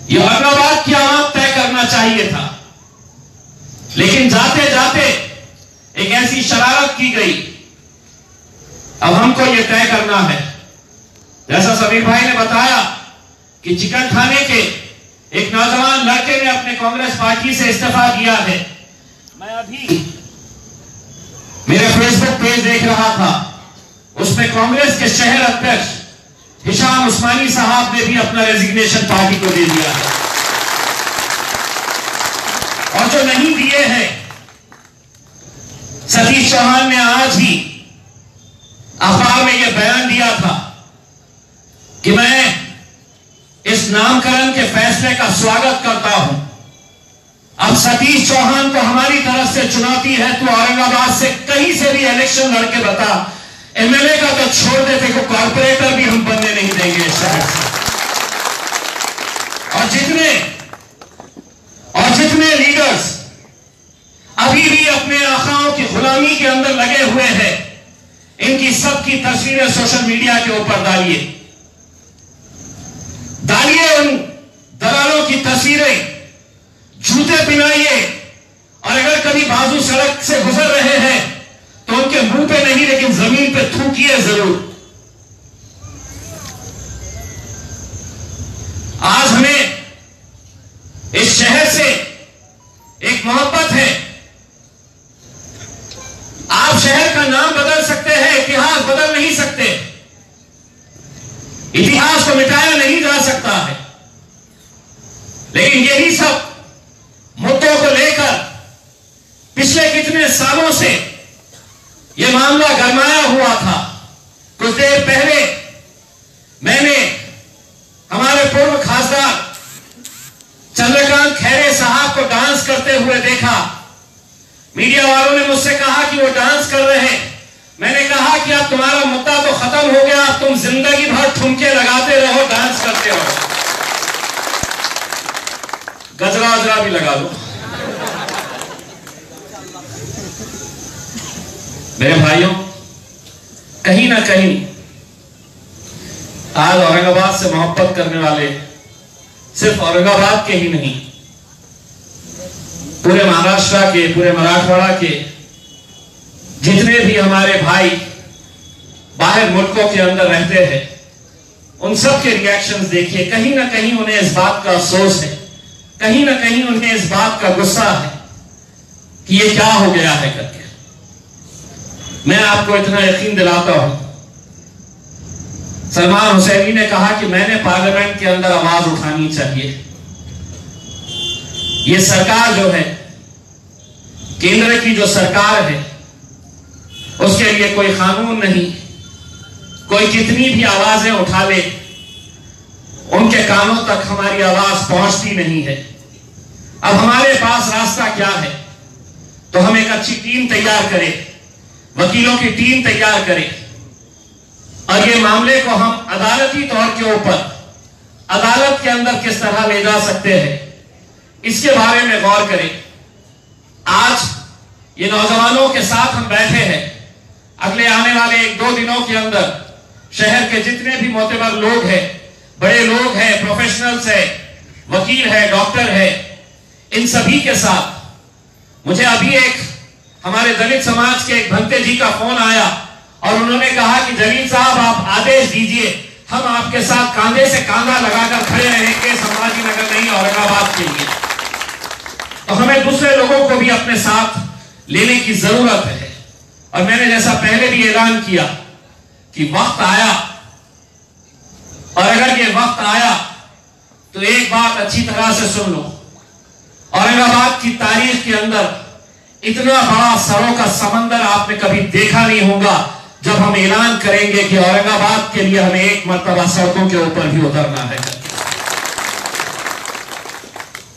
ये औरंगाबाद की आवाम तय करना चाहिए था, लेकिन जाते जाते एक ऐसी शरारत की गई। अब हमको ये तय करना है, जैसा समीर भाई ने बताया कि चिकन खाने के एक नौजवान लड़के ने अपने कांग्रेस पार्टी से इस्तीफा दिया है। मैं अभी मेरे फेसबुक पेज देख रहा था, उसमें कांग्रेस के शहर अध्यक्ष हिशाम उस्मानी साहब ने भी अपना रेजिग्नेशन पार्टी को दे दिया है। और जो नहीं दिए हैं, सतीश चौहान ने आज ही अखबार में यह बयान दिया था कि मैं इस नामकरण के फैसले का स्वागत करता हूं। अब सतीश चौहान को हमारी तरफ से चुनौती है, तो औरंगाबाद से कहीं से भी इलेक्शन लड़के बता, एमएलए का तो छोड़ देते को कॉर्पोरेटर भी हम बनने नहीं देंगे इस शहर से। और जितने लीडर्स अभी भी अपने आकाओं की गुलामी के अंदर लगे हुए हैं, इनकी सबकी तस्वीरें सोशल मीडिया के ऊपर डालिए उन दलालों की तस्वीरें, जूते पिनाइए, और अगर कभी बाजू सड़क से गुजर रहे हैं तो उनके मुंह पे नहीं लेकिन जमीन पे थूकिए जरूर। आज हमें इस शहर से एक मोहब्बत है। आप शहर का नाम बदल सकते हैं, इतिहास बदल नहीं सकते। इतिहास को मिटाया नहीं जा सकता है, लेकिन यही सब मुद्दों को लेकर पिछले कितने सालों से यह मामला गरमाया हुआ था। कुछ देर पहले मैंने हमारे पूर्व खासदार चंद्रकांत खैरे साहब को डांस करते हुए देखा। मीडिया वालों ने मुझसे कहा कि वो डांस कर रहे हैं। मैंने कहा कि अब तुम्हारा मुद्दा तो खत्म हो गया, अब तुम जिंदगी भर ठुमके लगाते रहो, डांस करते रहो, गजरा वजरा भी लगा लो। मेरे भाइयों, कहीं ना कहीं आज औरंगाबाद से मोहब्बत करने वाले सिर्फ औरंगाबाद के ही नहीं, पूरे महाराष्ट्र के, पूरे मराठवाड़ा के जितने भी हमारे भाई बाहर मुल्कों के अंदर रहते हैं, उन सब के रिएक्शंस देखिए। कहीं ना कहीं उन्हें इस बात का अफसोस है, कहीं ना कहीं उन्हें इस बात का गुस्सा है कि ये क्या हो गया है करके। मैं आपको इतना यकीन दिलाता हूं, सलमान हुसैनी ने कहा कि मैंने पार्लियामेंट के अंदर आवाज उठानी चाहिए। ये सरकार जो है, केंद्र की जो सरकार है, उसके लिए कोई कानून नहीं, कोई कितनी भी आवाजें उठा ले, उनके कानों तक हमारी आवाज पहुंचती नहीं है। अब हमारे पास रास्ता क्या है? तो हम एक अच्छी टीम तैयार करें, वकीलों की टीम तैयार करें, और ये मामले को हम अदालती तौर के ऊपर अदालत के अंदर किस तरह ले जा सकते हैं, इसके बारे में गौर करें। आज ये नौजवानों के साथ हम बैठे हैं। अगले आने वाले 1-2 दिनों के अंदर शहर के जितने भी मोतबर लोग हैं, बड़े लोग हैं, प्रोफेशनल्स हैं, वकील है, डॉक्टर है, इन सभी के साथ मुझे अभी एक हमारे दलित समाज के एक भंते जी का फोन आया, और उन्होंने कहा कि जलील साहब आप आदेश दीजिए, हम आपके साथ कांधे से कांधा लगाकर खड़े रहेंगे संभाजीनगर नहीं, औरंगाबाद के लिए। तो हमें दूसरे लोगों को भी अपने साथ लेने की जरूरत है। और मैंने जैसा पहले भी ऐलान किया कि वक्त आया, और अगर ये वक्त आया तो एक बात अच्छी तरह से सुन लो, औरंगाबाद की तारीख के अंदर इतना बड़ा सरों का समंदर आपने कभी देखा नहीं होगा जब हम ऐलान करेंगे कि औरंगाबाद के लिए हमें एक मर्तबा सड़कों के ऊपर भी उतरना है,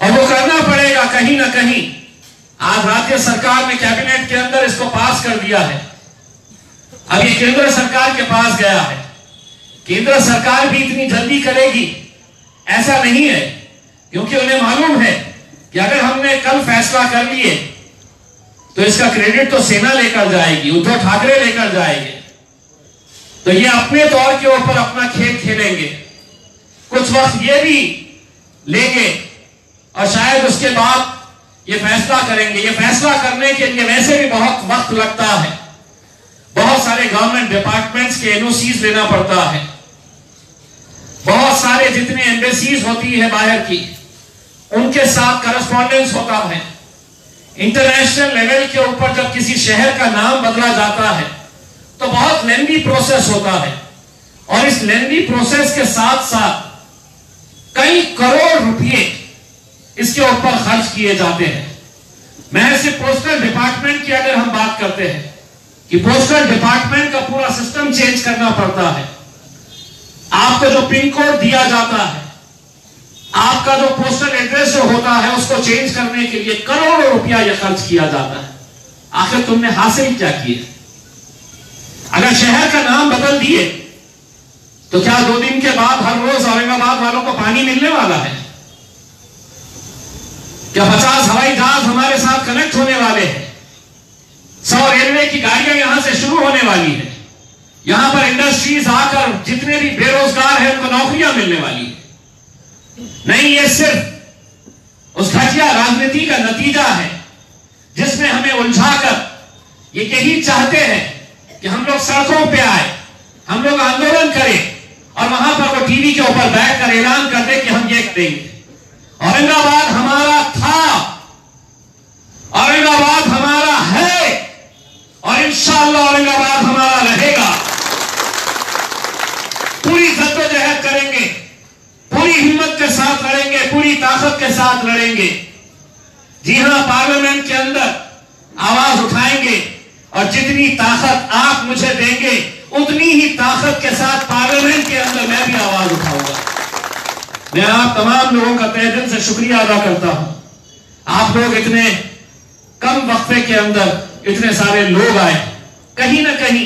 और वो करना पड़ेगा कहीं ना कहीं। आज राज्य सरकार ने कैबिनेट के अंदर इसको पास कर दिया है, अब ये केंद्र सरकार के पास गया है। केंद्र सरकार भी इतनी जल्दी करेगी ऐसा नहीं है, क्योंकि उन्हें मालूम है कि अगर हमने कल फैसला कर लिए तो इसका क्रेडिट तो सेना लेकर जाएगी, उद्धव ठाकरे लेकर जाएंगे, तो ये अपने तौर के ऊपर अपना खेल खेलेंगे। कुछ वक्त ये भी लेंगे और शायद उसके बाद ये फैसला करेंगे। ये फैसला करने के लिए वैसे भी बहुत वक्त लगता है, बहुत सारे गवर्नमेंट डिपार्टमेंट्स के एनओसीज लेना पड़ता है, बहुत सारे जितने एम्बेसीज होती है बाहर की, उनके साथ करस्पॉन्डेंस होता है। इंटरनेशनल लेवल के ऊपर जब किसी शहर का नाम बदला जाता है तो बहुत लेंदी प्रोसेस होता है, और इस लेंदी प्रोसेस के साथ साथ कई करोड़ रुपए इसके ऊपर खर्च किए जाते हैं। मैं सिर्फ पोस्टल डिपार्टमेंट की अगर हम बात करते हैं कि पोस्टल डिपार्टमेंट का पूरा सिस्टम चेंज करना पड़ता है। आपको जो पिन कोड दिया जाता है, आपका जो पोस्टल एड्रेस जो होता है, उसको चेंज करने के लिए करोड़ों रुपया यह खर्च किया जाता है। आखिर तुमने हासिल क्या किया? अगर शहर का नाम बदल दिए तो क्या 2 दिन के बाद हर रोज औरंगाबाद वालों को पानी मिलने वाला है? क्या 50 हवाई जहाज हमारे साथ कनेक्ट होने वाले हैं? 100 रेलवे की गाड़ियां यहां से शुरू होने वाली है। यहां पर इंडस्ट्रीज आकर जितने भी बेरोजगार हैं उनको नौकरियां मिलने वाली है। नहीं, ये सिर्फ उस घटिया राजनीति का नतीजा है जिसमें हमें उलझाकर ये यही चाहते हैं कि हम लोग सड़कों पे आए, हम लोग आंदोलन करें और वहां पर वो टीवी के ऊपर बैठकर ऐलान कर दे कि हम ये देंगे। औरंगाबाद हमारा था, औरंगाबाद हमारा है और इंशाअल्लाह औरंगाबाद हमारा रहेगा। पूरी जद्दोजहद करेंगे, पूरी हिम्मत के साथ लड़ेंगे, पूरी ताकत के साथ लड़ेंगे। जी हां, पार्लियामेंट के अंदर आवाज उठाएंगे और जितनी ताकत आप मुझे देंगे उतनी ही ताकत के साथ पार्लियामेंट के अंदर मैं भी आवाज उठाऊंगा। मैं आप तमाम लोगों का तहे दिल से शुक्रिया अदा करता हूं। आप लोग इतने कम वक्फे के अंदर इतने सारे लोग आए। कहीं ना कहीं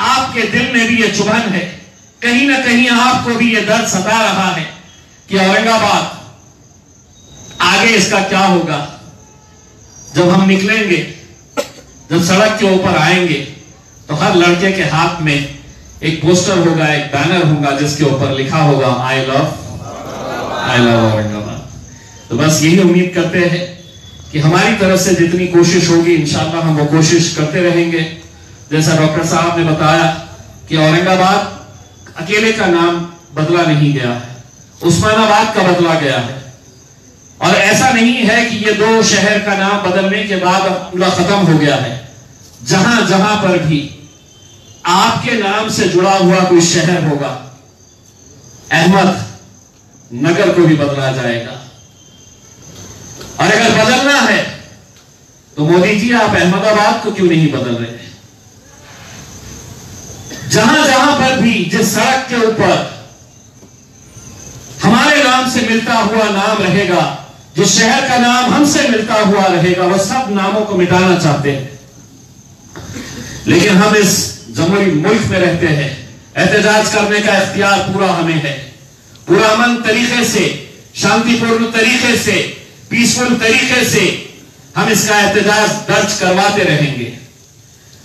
आपके दिल में भी ये चुभन है, कहीं ना कहीं आपको भी ये दर्द सता रहा है कि औरंगाबाद आगे इसका क्या होगा। जब हम निकलेंगे, जब सड़क के ऊपर आएंगे तो हर लड़के के हाथ में एक पोस्टर होगा, एक बैनर होगा जिसके ऊपर लिखा होगा आई लव औरंगाबाद। तो बस यही उम्मीद करते हैं कि हमारी तरफ से जितनी कोशिश होगी इंशाअल्लाह हम वो कोशिश करते रहेंगे। जैसा डॉक्टर साहब ने बताया कि औरंगाबाद अकेले का नाम बदला नहीं गया है, उस्मानाबाद का बदला गया है। और ऐसा नहीं है कि ये 2 शहर का नाम बदलने के बाद अब पूरा खत्म हो गया है। जहां जहां पर भी आपके नाम से जुड़ा हुआ कोई शहर होगा, अहमद नगर को भी बदला जाएगा। और अगर बदलना है तो मोदी जी आप अहमदाबाद को क्यों नहीं बदल रहे? जहां जहां पर भी जिस सड़क के ऊपर हमारे नाम से मिलता हुआ नाम रहेगा, जिस शहर का नाम हमसे मिलता हुआ रहेगा, वो सब नामों को मिटाना चाहते हैं। लेकिन हम इस जमहूरी मुल्क में रहते हैं, एहतजाज करने का इख्तियार पूरा हमें है। पूरा अमन तरीके से, शांतिपूर्ण तरीके से, पीसफुल तरीके से हम इसका एहतजाज दर्ज करवाते रहेंगे।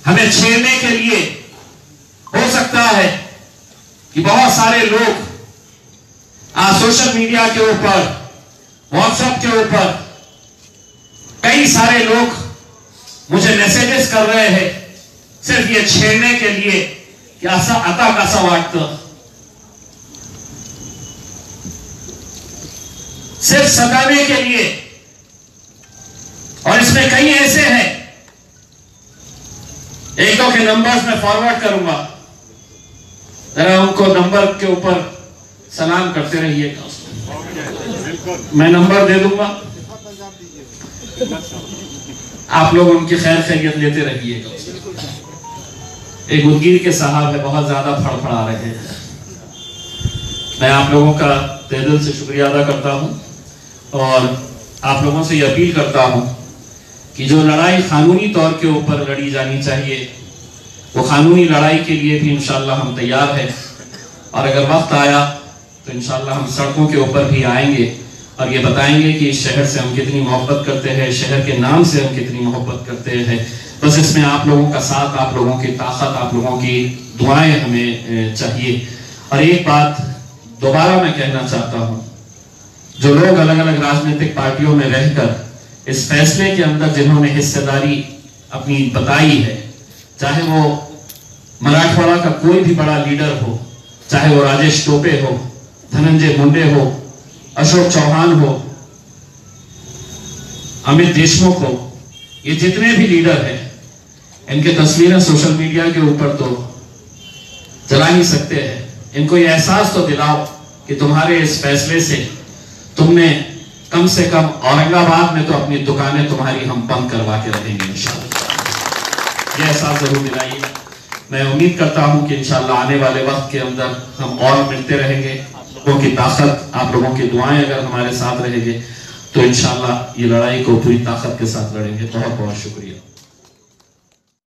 हमें छेड़ने के लिए हो सकता है कि बहुत सारे लोग आज सोशल मीडिया के ऊपर, व्हाट्सएप के ऊपर कई सारे लोग मुझे मैसेजेस कर रहे हैं सिर्फ ये छेड़ने के लिए कि असा आता कसा वाटतं, सिर्फ सताने के लिए। और इसमें कई ऐसे हैं, एक दो के नंबर्स में फॉरवर्ड करूंगा, जरा उनको नंबर के ऊपर सलाम करते रहिएगा। मैं नंबर दे दूंगा, आप लोग उनकी खैर खैरियत लेते रहिएगा। एक उदगीर के साहब है, बहुत ज्यादा फड़फड़ा रहे हैं। मैं आप लोगों का तहे दिल से शुक्रिया अदा करता हूं और आप लोगों से यह अपील करता हूं कि जो लड़ाई कानूनी तौर के ऊपर लड़ी जानी चाहिए, वो कानूनी लड़ाई के लिए भी इंशाअल्लाह हम तैयार हैं। और अगर वक्त आया तो इंशाअल्लाह हम सड़कों के ऊपर भी आएंगे और ये बताएंगे कि इस शहर से हम कितनी मोहब्बत करते हैं, शहर के नाम से हम कितनी मोहब्बत करते हैं। बस इसमें आप लोगों का साथ, आप लोगों की ताकत, आप लोगों की दुआएं हमें चाहिए। और एक बात दोबारा मैं कहना चाहता हूं जो लोग अलग अलग राजनीतिक पार्टियों में रहकर इस फैसले के अंदर जिन्होंने हिस्सेदारी अपनी बताई है, चाहे वो मराठवाड़ा का कोई भी बड़ा लीडर हो, चाहे वो राजेश टोपे हो, धनंजय मुंडे हो, अशोक चौहान हो, अमित देशमुख हो, ये जितने भी लीडर हैं, इनके तस्वीरें सोशल मीडिया के ऊपर तो चला ही सकते हैं। इनको ये एहसास तो दिलाओ कि तुम्हारे इस फैसले से तुमने कम से कम औरंगाबाद में तो अपनी दुकानें तुम्हारी हम बंद करवा के रखेंगे इंशाल्लाह। ये एहसास जरूर दिलाइए। मैं उम्मीद करता हूं कि इंशाल्लाह आने वाले वक्त के अंदर हम और मिलते रहेंगे। आप लोगों की ताकत, आप लोगों की दुआएं अगर हमारे साथ रहेंगे तो इंशाल्लाह ये लड़ाई को पूरी ताकत के साथ लड़ेंगे। बहुत बहुत शुक्रिया।